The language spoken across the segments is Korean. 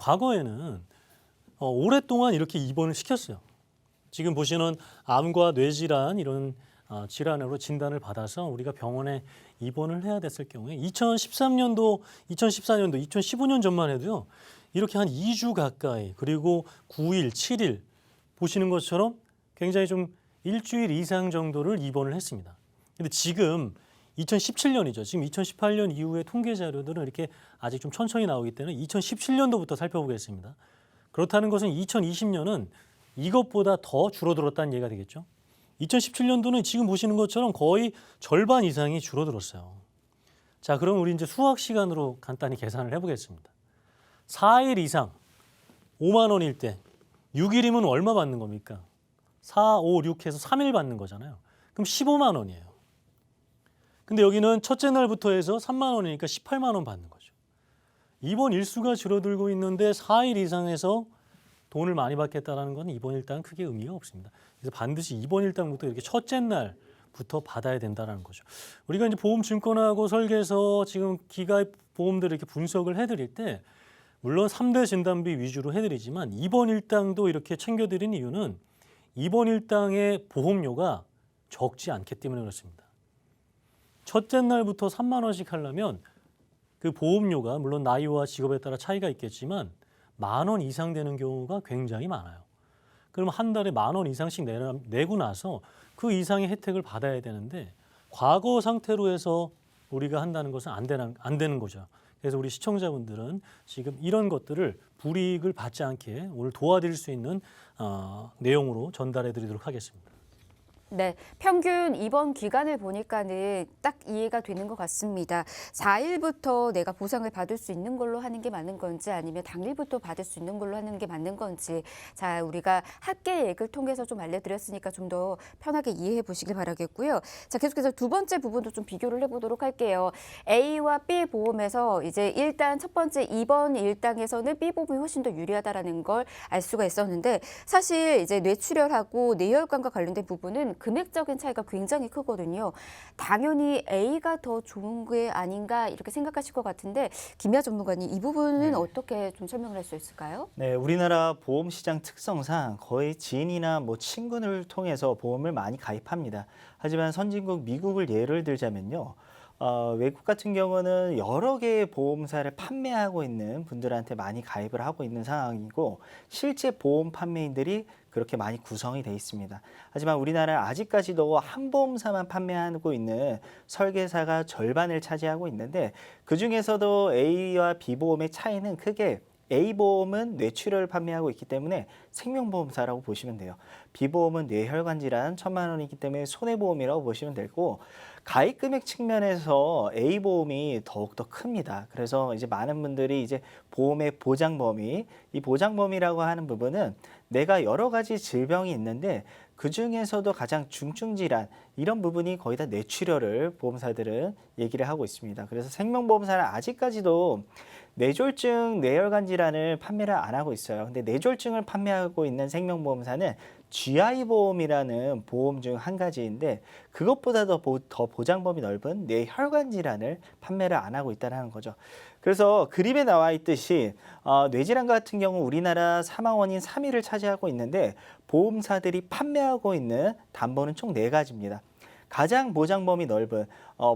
과거에는 오랫동안 이렇게 입원을 시켰어요. 지금 보시는 암과 뇌질환 이런 질환으로 진단을 받아서 우리가 병원에 입원을 해야 됐을 경우에 2013년도, 2014년도, 2015년 전만 해도요. 이렇게 한 2주 가까이 그리고 9일, 7일 보시는 것처럼 굉장히 좀 일주일 이상 정도를 입원을 했습니다. 근데 지금 2017년이죠. 지금 2018년 이후의 통계 자료들은 이렇게 아직 좀 천천히 나오기 때문에 2017년도부터 살펴보겠습니다. 그렇다는 것은 2020년은 이것보다 더 줄어들었다는 얘기가 되겠죠. 2017년도는 지금 보시는 것처럼 거의 절반 이상이 줄어들었어요. 자, 그럼 우리 이제 수학 시간으로 간단히 계산을 해보겠습니다. 4일 이상 5만 원일 때 6일이면 얼마 받는 겁니까? 4, 5, 6 해서 3일 받는 거잖아요. 그럼 15만 원이에요. 근데 여기는 첫째 날부터 해서 3만 원이니까 18만 원 받는 거죠. 입원 일수가 줄어들고 있는데 4일 이상에서 돈을 많이 받겠다는 건 입원 일당은 크게 의미가 없습니다. 그래서 반드시 입원 일당부터 이렇게 첫째 날부터 받아야 된다는 거죠. 우리가 이제 보험증권하고 설계해서 지금 기가입 보험들을 이렇게 분석을 해드릴 때 물론 3대 진단비 위주로 해드리지만 입원 일당도 이렇게 챙겨드린 이유는 입원 일당의 보험료가 적지 않기 때문에 그렇습니다. 첫째 날부터 3만 원씩 하려면 그 보험료가 물론 나이와 직업에 따라 차이가 있겠지만 10,000원 이상 되는 경우가 굉장히 많아요. 그럼 한 달에 10,000원 이상씩 내고 나서 그 이상의 혜택을 받아야 되는데 과거 상태로 해서 우리가 한다는 것은 안 되는 거죠. 그래서 우리 시청자분들은 지금 이런 것들을 불이익을 받지 않게 오늘 도와드릴 수 있는 내용으로 전달해 드리도록 하겠습니다. 네, 평균 입원 기간을 보니까는 딱 이해가 되는 것 같습니다. 4일부터 내가 보상을 받을 수 있는 걸로 하는 게 맞는 건지 아니면 당일부터 받을 수 있는 걸로 하는 게 맞는 건지 자, 우리가 합계액을 통해서 좀 알려드렸으니까 좀 더 편하게 이해해 보시길 바라겠고요. 자, 계속해서 두 번째 부분도 좀 비교를 해보도록 할게요. A와 B 보험에서 이제 일단 첫 번째 입원 일당에서는 B 보험이 훨씬 더 유리하다라는 걸 알 수가 있었는데 사실 이제 뇌출혈하고 뇌혈관과 관련된 부분은 금액적인 차이가 굉장히 크거든요. 당연히 A가 더 좋은 게 아닌가 이렇게 생각하실 것 같은데 김미아 전문가님 이 부분은 어떻게 좀 설명을 할 수 있을까요? 네, 우리나라 보험 시장 특성상 거의 지인이나 뭐 친구를 통해서 보험을 많이 가입합니다. 하지만 선진국 미국을 예를 들자면요. 외국 같은 경우는 여러 개의 보험사를 판매하고 있는 분들한테 많이 가입을 하고 있는 상황이고 실제 보험 판매인들이 그렇게 많이 구성이 돼 있습니다. 하지만 우리나라는 아직까지도 한 보험사만 판매하고 있는 설계사가 절반을 차지하고 있는데 그중에서도 A와 B 보험의 차이는 크게 A보험은 뇌출혈을 판매하고 있기 때문에 생명보험사라고 보시면 돼요. B보험은 뇌혈관 질환 1,000만 원이기 때문에 손해보험이라고 보시면 되고 가입 금액 측면에서 A보험이 더욱더 큽니다. 그래서 이제 많은 분들이 이제 보험의 보장 범위, 이 보장 범위라고 하는 부분은 내가 여러 가지 질병이 있는데 그 중에서도 가장 중증 질환 이런 부분이 거의 다 뇌출혈을 보험사들은 얘기를 하고 있습니다. 그래서 생명보험사는 아직까지도 뇌졸중, 뇌혈관 질환을 판매를 안 하고 있어요. 근데 뇌졸중을 판매하고 있는 생명보험사는 GI보험이라는 보험 중 한 가지인데 그것보다 더 보장 범위 넓은 뇌혈관 질환을 판매를 안 하고 있다는 거죠. 그래서 그림에 나와 있듯이 뇌질환 같은 경우 우리나라 사망 원인 3위를 차지하고 있는데 보험사들이 판매하고 있는 담보는 총 4가지입니다. 가장 보장 범위 넓은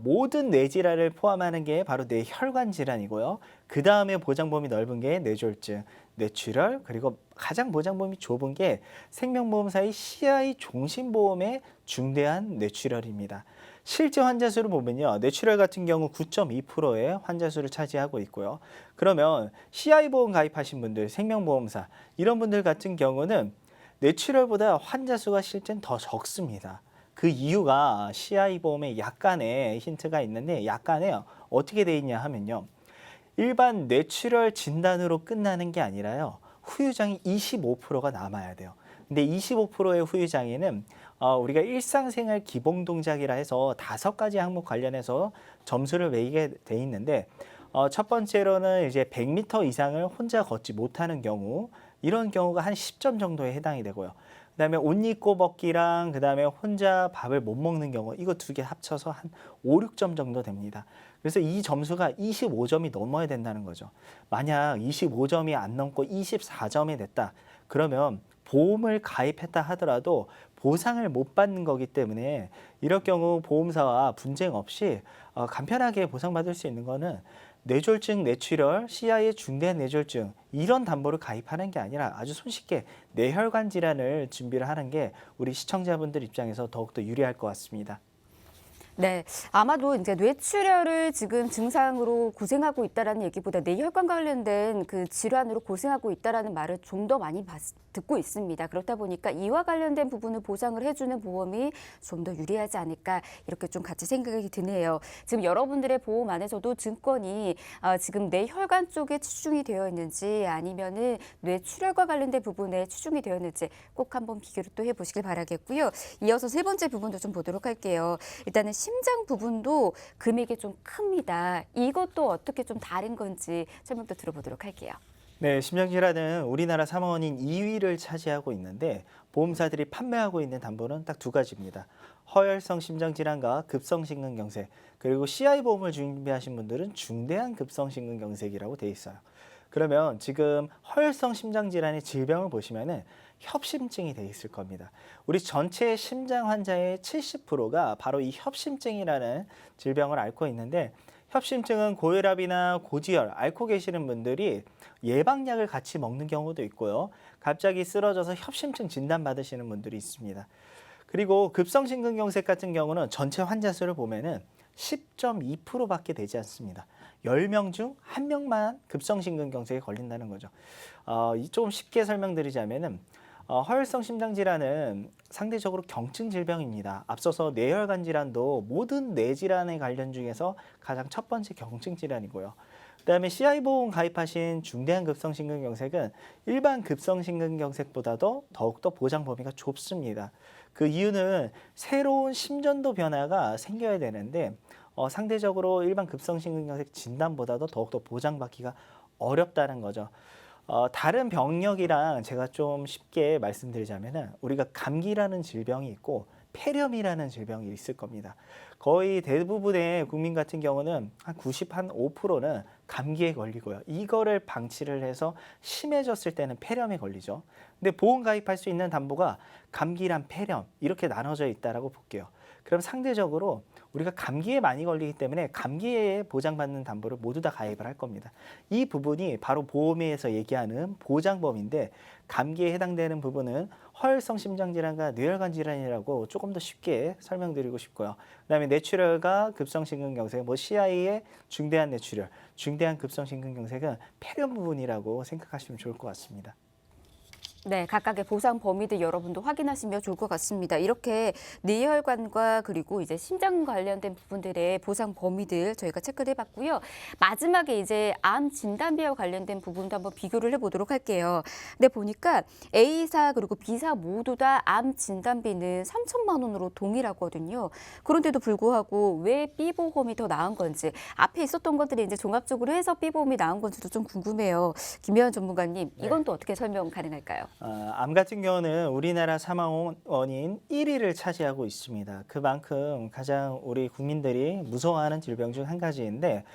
모든 뇌질환을 포함하는 게 바로 뇌혈관 질환이고요. 그 다음에 보장 범위 넓은 게 뇌졸중, 뇌출혈, 그리고 가장 보장 범위 좁은 게 생명보험사의 CI 종신보험의 중대한 뇌출혈입니다. 실제 환자 수를 보면요. 뇌출혈 같은 경우 9.2%의 환자 수를 차지하고 있고요. 그러면 CI보험 가입하신 분들, 생명보험사 이런 분들 같은 경우는 뇌출혈보다 환자 수가 실제는 더 적습니다. 그 이유가 CI보험에 약간의 힌트가 있는데 약간의 어떻게 돼 있냐 하면요. 일반 뇌출혈 진단으로 끝나는 게 아니라요. 후유장이 25%가 남아야 돼요. 근데 25%의 후유장에는 우리가 일상생활 기본 동작이라 해서 5가지 항목 관련해서 점수를 매기게 돼 있는데 첫 번째로는 이제 100m 이상을 혼자 걷지 못하는 경우 이런 경우가 한 10점 정도에 해당이 되고요. 그다음에 옷 입고 벗기랑 그다음에 혼자 밥을 못 먹는 경우 이거 2개 합쳐서 한 5, 6점 정도 됩니다. 그래서 이 점수가 25점이 넘어야 된다는 거죠. 만약 25점이 안 넘고 24점이 됐다. 그러면 보험을 가입했다 하더라도 보상을 못 받는 거기 때문에 이럴 경우 보험사와 분쟁 없이 간편하게 보상받을 수 있는 거는 뇌졸중, 뇌출혈, CI의 중대한 뇌졸중 이런 담보를 가입하는 게 아니라 아주 손쉽게 뇌혈관 질환을 준비를 하는 게 우리 시청자분들 입장에서 더욱더 유리할 것 같습니다. 네, 아마도 이제 뇌출혈을 지금 증상으로 고생하고 있다라는 얘기보다 뇌혈관 관련된 그 질환으로 고생하고 있다라는 말을 좀 더 많이 듣고 있습니다. 그렇다 보니까 이와 관련된 부분을 보상을 해주는 보험이 좀 더 유리하지 않을까 이렇게 좀 같이 생각이 드네요. 지금 여러분들의 보험 안에서도 증권이 지금 뇌혈관 쪽에 치중이 되어 있는지 아니면은 뇌출혈과 관련된 부분에 치중이 되어 있는지 꼭 한번 비교를 또 해보시길 바라겠고요. 이어서 세 번째 부분도 좀 보도록 할게요. 일단은 심장 부분도 금액이 좀 큽니다. 이것도 어떻게 좀 다른 건지 설명도 들어보도록 할게요. 네, 심장질환은 우리나라 사망원인 2위를 차지하고 있는데 보험사들이 판매하고 있는 담보는 딱 두 가지입니다. 허혈성 심장질환과 급성심근경색, 그리고 CI 보험을 준비하신 분들은 중대한 급성심근경색이라고 돼 있어요. 그러면 지금 허혈성 심장질환의 질병을 보시면은 협심증이 돼 있을 겁니다. 우리 전체 심장 환자의 70%가 바로 이 협심증이라는 질병을 앓고 있는데 협심증은 고혈압이나 고지혈, 앓고 계시는 분들이 예방약을 같이 먹는 경우도 있고요. 갑자기 쓰러져서 협심증 진단받으시는 분들이 있습니다. 그리고 급성심근경색 같은 경우는 전체 환자 수를 보면은 10.2%밖에 되지 않습니다. 10명 중 1명만 급성심근경색에 걸린다는 거죠. 조금 쉽게 설명드리자면은 허혈성 심장질환은 상대적으로 경증 질병입니다. 앞서서 뇌혈관 질환도 모든 뇌질환의 관련 중에서 가장 첫 번째 경증 질환이고요. 그다음에 CI 보험 가입하신 중대한 급성심근경색은 일반 급성심근경색보다도 더욱더 보장 범위가 좁습니다. 그 이유는 새로운 심전도 변화가 생겨야 되는데 상대적으로 일반 급성심근경색 진단보다도 더욱더 보장받기가 어렵다는 거죠. 다른 병력이랑 제가 좀 쉽게 말씀드리자면은 우리가 감기라는 질병이 있고 폐렴이라는 질병이 있을 겁니다. 거의 대부분의 국민 같은 경우는 한 95%는 감기에 걸리고요. 이거를 방치를 해서 심해졌을 때는 폐렴에 걸리죠. 근데 보험 가입할 수 있는 담보가 감기랑 폐렴 이렇게 나눠져 있다라고 볼게요. 그럼 상대적으로 우리가 감기에 많이 걸리기 때문에 감기에 보장받는 담보를 모두 다 가입을 할 겁니다. 이 부분이 바로 보험에서 얘기하는 보장범위인데 감기에 해당되는 부분은 허혈성 심장질환과 뇌혈관 질환이라고 조금 더 쉽게 설명드리고 싶고요. 그다음에 뇌출혈과 급성심근경색, CI의 중대한 뇌출혈, 중대한 급성심근경색은 폐렴 부분이라고 생각하시면 좋을 것 같습니다. 네, 각각의 보상 범위들 여러분도 확인하시면 좋을 것 같습니다. 이렇게 뇌혈관과 그리고 이제 심장 관련된 부분들의 보상 범위들 저희가 체크를 해봤고요. 마지막에 이제 암 진단비와 관련된 부분도 한번 비교를 해보도록 할게요. 근데 보니까 A사 그리고 B사 모두 다 암 진단비는 3천만 원으로 동일하거든요. 그런데도 불구하고 왜 B보험이 더 나은 건지 앞에 있었던 것들이 이제 종합적으로 해서 B보험이 나은 건지도 좀 궁금해요. 김혜원 전문가님, 이건 또 어떻게 설명 가능할까요? 암 같은 경우는 우리나라 사망 원인 1위를 차지하고 있습니다. 그만큼 가장 우리 국민들이 무서워하는 질병 중 한 가지인데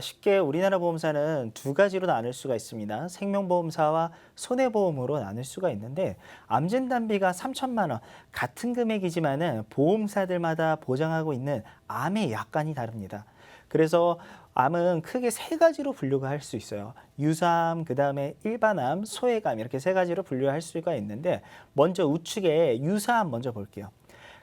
쉽게 우리나라 보험사는 두 가지로 나눌 수가 있습니다. 생명보험사와 손해보험으로 나눌 수가 있는데 암진단비가 3천만 원 같은 금액이지만은 보험사들마다 보장하고 있는 암의 약관이 다릅니다. 그래서 암은 크게 세 가지로 분류가 할 수 있어요. 유사암, 그다음에 일반암, 소액암 이렇게 세 가지로 분류할 수가 있는데 먼저 우측에 유사암 먼저 볼게요.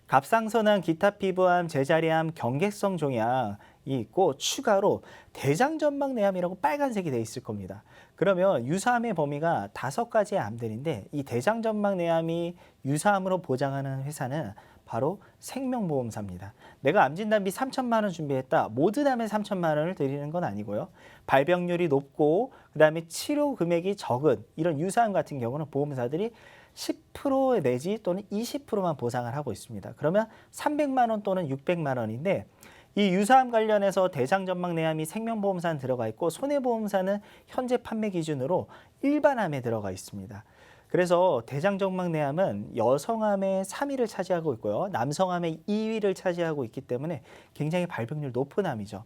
갑상선암, 기타 피부암, 제자리암, 경계성 종양이 있고 추가로 대장전막내암이라고 빨간색이 돼 있을 겁니다. 그러면 유사암의 범위가 5가지의 암들인데 이 대장전막내암이 유사암으로 보장하는 회사는 바로 생명보험사입니다. 내가 암진단비 3천만 원 준비했다. 모든 암에 3천만 원을 드리는 건 아니고요. 발병률이 높고 그다음에 치료 금액이 적은 이런 유사암 같은 경우는 보험사들이 10% 내지 또는 20%만 보상을 하고 있습니다. 그러면 300만 원 또는 600만 원인데 이 유사암 관련해서 대장전막내암이 생명보험사는 들어가 있고 손해보험사는 현재 판매 기준으로 일반암에 들어가 있습니다. 그래서 대장전막내암은 여성암의 3위를 차지하고 있고요. 남성암의 2위를 차지하고 있기 때문에 굉장히 발병률 높은 암이죠.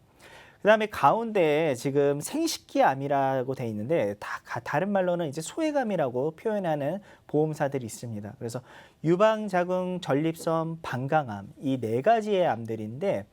그다음에 가운데 지금 생식기암이라고 돼 있는데 다른 말로는 이제 소외감이라고 표현하는 보험사들이 있습니다. 그래서 유방자궁 전립선 방광암 이 네 가지의 암들인데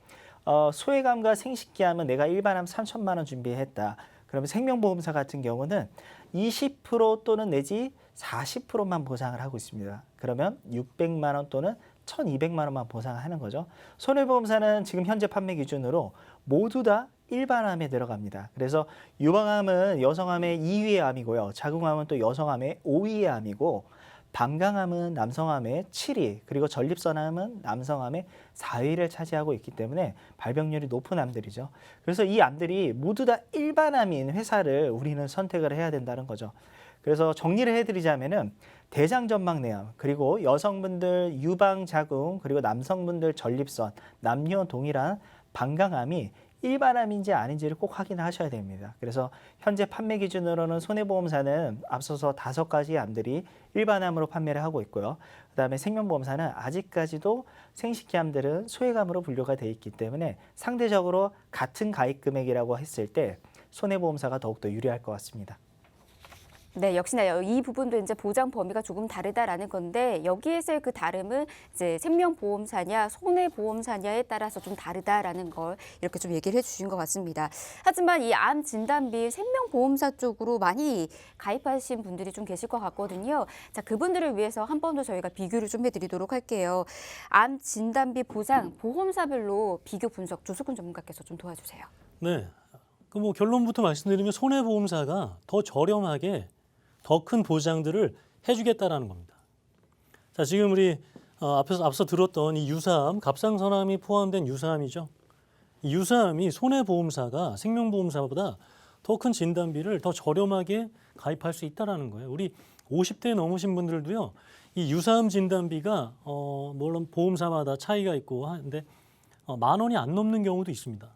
소외감과 생식기암은 내가 일반암 3천만 원 준비했다. 그러면 생명보험사 같은 경우는 20% 또는 내지 40%만 보상을 하고 있습니다. 그러면 600만 원 또는 1,200만 원만 보상을 하는 거죠. 손해보험사는 지금 현재 판매 기준으로 모두 다 일반암에 들어갑니다. 그래서 유방암은 여성암의 2위의 암이고요. 자궁암은 또 여성암의 5위의 암이고 방광암은 남성암의 7위, 그리고 전립선암은 남성암의 4위를 차지하고 있기 때문에 발병률이 높은 암들이죠. 그래서 이 암들이 모두 다 일반암인 회사를 우리는 선택을 해야 된다는 거죠. 그래서 정리를 해드리자면은 대장전망내암, 그리고 여성분들 유방자궁, 그리고 남성분들 전립선, 남녀 동일한 방광암이 일반암인지 아닌지를 꼭 확인하셔야 됩니다. 그래서 현재 판매 기준으로는 손해보험사는 앞서서 5가지 암들이 일반암으로 판매를 하고 있고요. 그다음에 생명보험사는 아직까지도 생식기암들은 소외감으로 분류가 돼 있기 때문에 상대적으로 같은 가입 금액이라고 했을 때 손해보험사가 더욱더 유리할 것 같습니다. 네, 역시나 이 부분도 이제 보장 범위가 조금 다르다라는 건데 여기에서의 그 다름은 이제 생명보험사냐 손해보험사냐에 따라서 좀 다르다라는 걸 이렇게 좀 얘기를 해주신 것 같습니다. 하지만 이 암 진단비 생명보험사 쪽으로 많이 가입하신 분들이 좀 계실 것 같거든요. 자, 그분들을 위해서 한 번 더 저희가 비교를 좀 해드리도록 할게요. 암 진단비 보상 보험사별로 비교 분석 조석훈 전문가께서 좀 도와주세요. 네. 그 뭐 결론부터 말씀드리면 손해보험사가 더 저렴하게 더 큰 보장들을 해주겠다라는 겁니다. 자, 지금 우리 앞서 들었던 이 유사암, 갑상선암이 포함된 유사암이죠. 이 유사암이 손해보험사가 생명보험사보다 더 큰 진단비를 더 저렴하게 가입할 수 있다라는 거예요. 우리 50대 넘으신 분들도요, 이 유사암 진단비가 물론 보험사마다 차이가 있고 하는데 10,000원이 안 넘는 경우도 있습니다.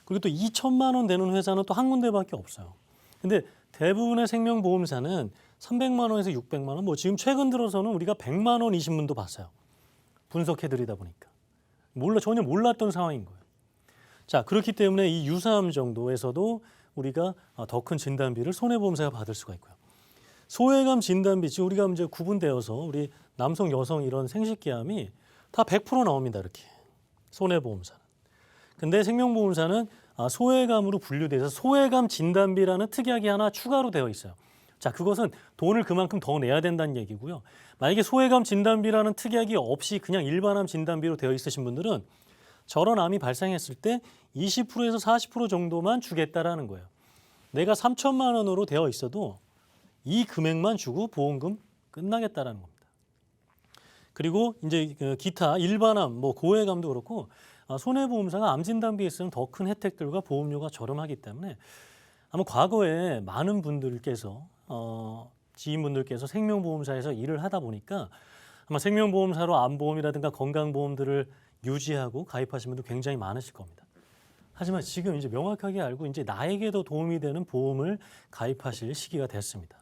그리고 또 2천만 원 되는 회사는 또 한 군데밖에 없어요. 근데 대부분의 생명보험사는 300만 원에서 600만 원, 뭐 지금 최근 들어서는 우리가 100만 원이신 분도 봤어요. 분석해드리다 보니까. 전혀 몰랐던 상황인 거예요. 자, 그렇기 때문에 이 유사암 정도에서도 우리가 더 큰 진단비를 손해보험사가 받을 수가 있고요. 소외감 진단비, 지금 우리가 이제 구분되어서 우리 남성, 여성 이런 생식기암이 다 100% 나옵니다. 이렇게 손해보험사는. 근데 생명보험사는 소외감으로 분류돼서 소외감 진단비라는 특약이 하나 추가로 되어 있어요. 자, 그것은 돈을 그만큼 더 내야 된다는 얘기고요. 만약에 소외감 진단비라는 특약이 없이 그냥 일반암 진단비로 되어 있으신 분들은 저런 암이 발생했을 때 20%에서 40% 정도만 주겠다라는 거예요. 내가 3천만 원으로 되어 있어도 이 금액만 주고 보험금 끝나겠다라는 겁니다. 그리고 이제 기타 일반암, 뭐 고해감도 그렇고 손해보험사가 암 진단비에 쓰는 더 큰 혜택들과 보험료가 저렴하기 때문에 아마 과거에 많은 분들께서 지인분들께서 생명보험사에서 일을 하다 보니까 아마 생명보험사로 암보험이라든가 건강보험들을 유지하고 가입하신 분들 굉장히 많으실 겁니다. 하지만 지금 이제 명확하게 알고 이제 나에게도 도움이 되는 보험을 가입하실 시기가 됐습니다.